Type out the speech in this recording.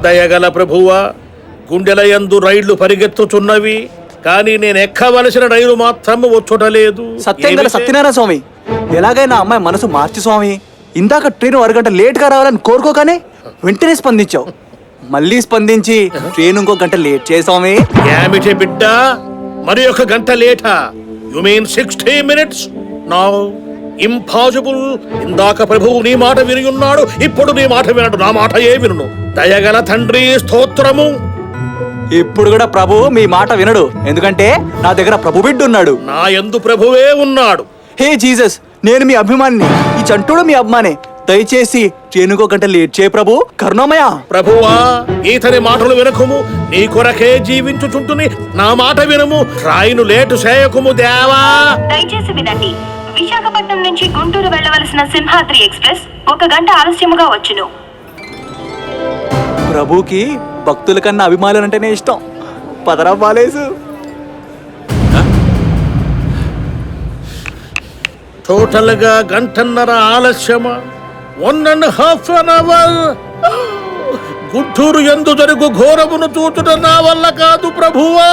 దయగల ప్రభువా, గుండెలయందు రైళ్లు పరిగెత్తుచున్నవి, కానీ నేను ఎక్కవలసిన రైలు మాత్రం వచ్చుటలేదు. సత్యంగల సత్యనారాయణ స్వామి, ఎలాగైనా అమ్మాయి మనసు మార్చి స్వామి. ఇందాక ట్రైన్ అరగంట లేట్ గా రావాలని కోరుకోగానే వెంటనే స్పందించావు. మళ్ళీ స్పందించి ట్రైన్ ఇంకో గంట లేట్ చేసామి. ఏమిటి బిడ్డ, మరి ఒక గంట లేటా? You mean 60 minutes? No, impossible. ఇందాక ప్రభువు నీ మాట విని ఉన్నాడు, ఇప్పుడు నీ మాట వినడు, నా మాట ఏ విను. దయగల తండ్రి స్తోత్రము. ఇప్పుడు కూడా ప్రభు మీ మాట వినడు, ఎందుకంటే నా దగ్గర ప్రభు బిడ్డ ఉన్నాడు. నా యందు ప్రభువే ఉన్నాడు. హే జీసస్, నేను మీ అభిమానిని, ఈ చంటుడు మీ అభిమానే. దయచేసి ట్రైనుకో గంట లేట్ చేయ ప్రభు, కరుణామయ. ప్రభువా, ఈతని మాటలు వినకుము, నీ కొరకే జీవించుచుంటుని నా మాట వినుము. ట్రైను లేటు చేయకుము దేవా. దయచేసి వినండి, విశాఖపట్నం నుంచి గుంటూరు వెళ్ళవలసిన సింహాద్రి ఎక్స్ప్రెస్ 1 గంట ఆలస్యముగా వచ్చును. ప్రభుకి భక్తుల కన్నా అభిమానులంటేనే ఇష్టం. పదరా బాలేసు. టోటల్ గా గంటన్నర ఆలస్యమా? 1.5 hours. గుంటూరు యందు జరుగు ఘోరమును చూచుట నా వల్ల కాదు ప్రభువా.